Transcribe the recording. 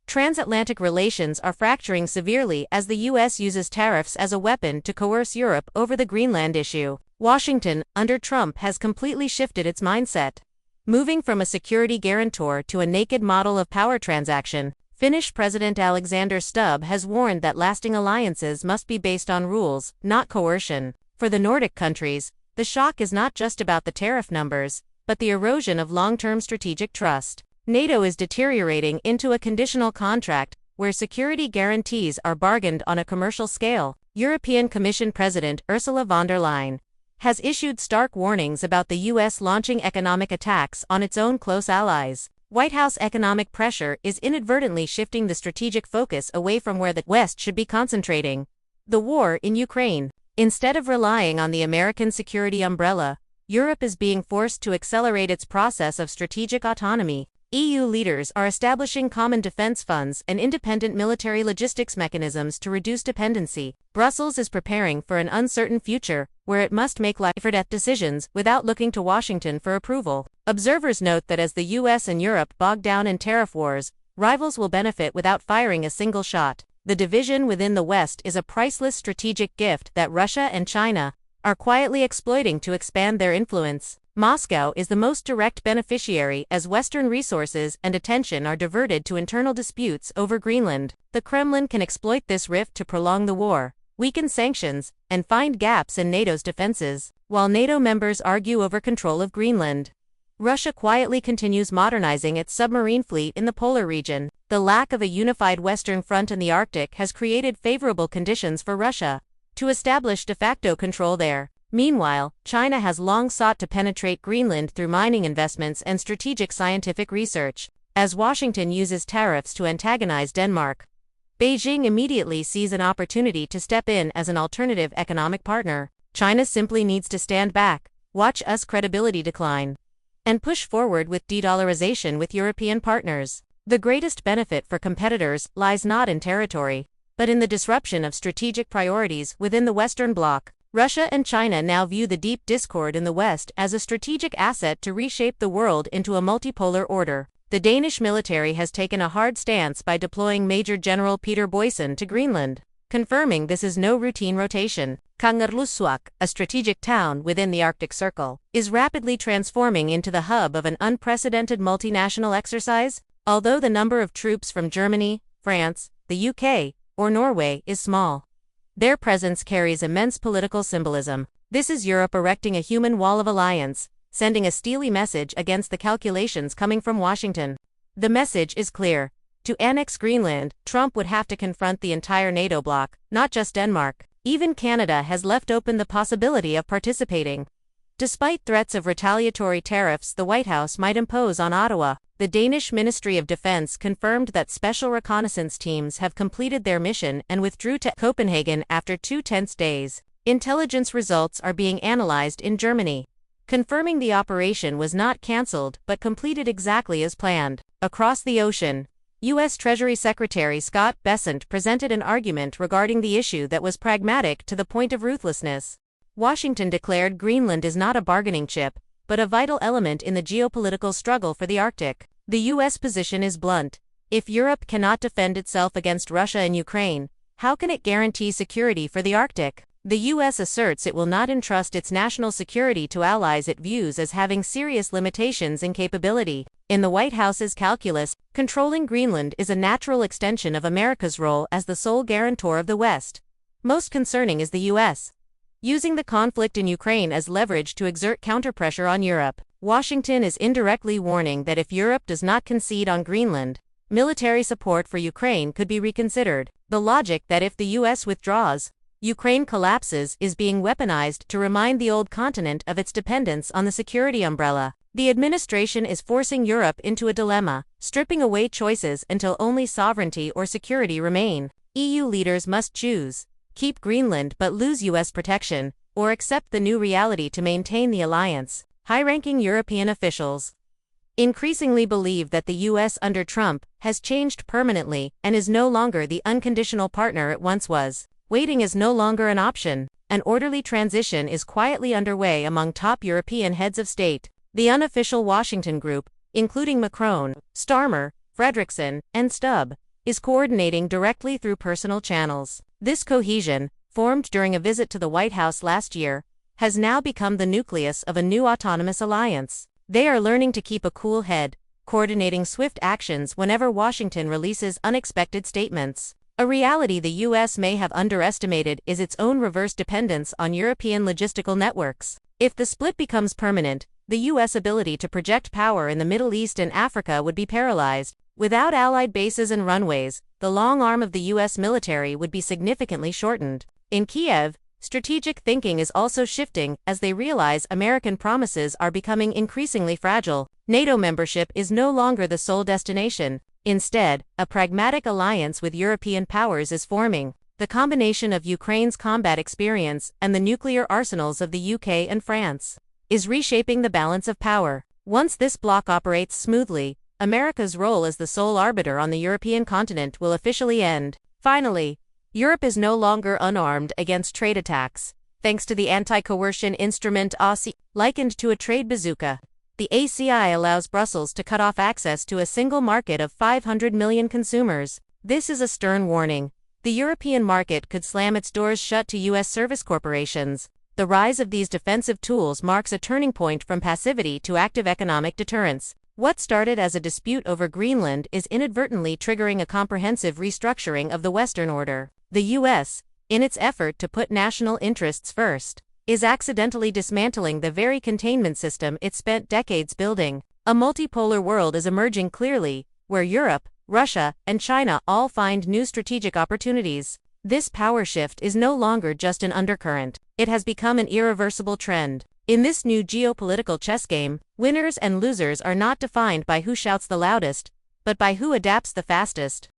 Transatlantic relations are fracturing severely as the U.S. uses tariffs as a weapon to coerce Europe over the Greenland issue. Washington, under Trump, has completely shifted its mindset. Moving from a security guarantor to a naked model of power transaction, Finnish President Alexander Stubb has warned that lasting alliances must be based on rules, not coercion. For the Nordic countries, the shock is not just about the tariff numbers, but the erosion of long-term strategic trust. NATO is deteriorating into a conditional contract, where security guarantees are bargained on a commercial scale. European Commission President Ursula von der Leyen has issued stark warnings about the U.S. launching economic attacks on its own close allies. White House economic pressure is inadvertently shifting the strategic focus away from where the West should be concentrating: the war in Ukraine. Instead of relying on the American security umbrella, Europe is being forced to accelerate its process of strategic autonomy. EU leaders are establishing common defense funds and independent military logistics mechanisms to reduce dependency. Brussels is preparing for an uncertain future, where it must make life-or-death decisions without looking to Washington for approval. Observers note that as the US and Europe bog down in tariff wars, rivals will benefit without firing a single shot. The division within the West is a priceless strategic gift that Russia and China are quietly exploiting to expand their influence. Moscow is the most direct beneficiary as Western resources and attention are diverted to internal disputes over Greenland. The Kremlin can exploit this rift to prolong the war, weaken sanctions, and find gaps in NATO's defenses, while NATO members argue over control of Greenland. Russia quietly continues modernizing its submarine fleet in the polar region. The lack of a unified Western front in the Arctic has created favorable conditions for Russia to establish de facto control there. Meanwhile, China has long sought to penetrate Greenland through mining investments and strategic scientific research. As Washington uses tariffs to antagonize Denmark, Beijing immediately sees an opportunity to step in as an alternative economic partner. China simply needs to stand back, watch US credibility decline, and push forward with de-dollarization with European partners. The greatest benefit for competitors lies not in territory, but in the disruption of strategic priorities within the Western Bloc. Russia and China now view the deep discord in the West as a strategic asset to reshape the world into a multipolar order. The Danish military has taken a hard stance by deploying Major General Peter Boysen to Greenland, confirming this is no routine rotation. Kangerlussuaq, a strategic town within the Arctic Circle, is rapidly transforming into the hub of an unprecedented multinational exercise. Although the number of troops from Germany, France, the UK, or Norway is small, their presence carries immense political symbolism. This is Europe erecting a human wall of alliance, sending a steely message against the calculations coming from Washington. The message is clear. To annex Greenland, Trump would have to confront the entire NATO bloc, not just Denmark. Even Canada has left open the possibility of participating. Despite threats of retaliatory tariffs the White House might impose on Ottawa, the Danish Ministry of Defense confirmed that special reconnaissance teams have completed their mission and withdrew to Copenhagen after 2 tense days. Intelligence results are being analyzed in Germany, confirming the operation was not cancelled but completed exactly as planned. Across the ocean, U.S. Treasury Secretary Scott Bessent presented an argument regarding the issue that was pragmatic to the point of ruthlessness. Washington declared Greenland is not a bargaining chip, but a vital element in the geopolitical struggle for the Arctic. The U.S. position is blunt. If Europe cannot defend itself against Russia and Ukraine, how can it guarantee security for the Arctic? The U.S. asserts it will not entrust its national security to allies it views as having serious limitations in capability. In the White House's calculus, controlling Greenland is a natural extension of America's role as the sole guarantor of the West. Most concerning is the U.S. using the conflict in Ukraine as leverage to exert counterpressure on Europe. Washington is indirectly warning that if Europe does not concede on Greenland, military support for Ukraine could be reconsidered. The logic that if the U.S. withdraws, Ukraine collapses is being weaponized to remind the old continent of its dependence on the security umbrella. The administration is forcing Europe into a dilemma, stripping away choices until only sovereignty or security remain. EU leaders must choose: keep Greenland but lose U.S. protection, or accept the new reality to maintain the alliance. High-ranking European officials increasingly believe that the U.S. under Trump has changed permanently and is no longer the unconditional partner it once was. Waiting is no longer an option. An orderly transition is quietly underway among top European heads of state. The unofficial Washington group, including Macron, Starmer, Fredrickson, and Stubb, is coordinating directly through personal channels. This cohesion, formed during a visit to the White House last year, has now become the nucleus of a new autonomous alliance. They are learning to keep a cool head, coordinating swift actions whenever Washington releases unexpected statements. A reality the U.S. may have underestimated is its own reverse dependence on European logistical networks. If the split becomes permanent, the U.S. ability to project power in the Middle East and Africa would be paralyzed. Without allied bases and runways, the long arm of the U.S. military would be significantly shortened. In Kiev, strategic thinking is also shifting as they realize American promises are becoming increasingly fragile. NATO membership is no longer the sole destination. Instead, a pragmatic alliance with European powers is forming. The combination of Ukraine's combat experience and the nuclear arsenals of the UK and France is reshaping the balance of power. Once this bloc operates smoothly, America's role as the sole arbiter on the European continent will officially end. Finally, Europe is no longer unarmed against trade attacks. Thanks to the anti-coercion instrument ACI, likened to a trade bazooka, the ACI allows Brussels to cut off access to a single market of 500 million consumers. This is a stern warning. The European market could slam its doors shut to U.S. service corporations. The rise of these defensive tools marks a turning point from passivity to active economic deterrence. What started as a dispute over Greenland is inadvertently triggering a comprehensive restructuring of the Western order. The U.S., in its effort to put national interests first, is accidentally dismantling the very containment system it spent decades building. A multipolar world is emerging clearly, where Europe, Russia, and China all find new strategic opportunities. This power shift is no longer just an undercurrent. It has become an irreversible trend. In this new geopolitical chess game, winners and losers are not defined by who shouts the loudest, but by who adapts the fastest.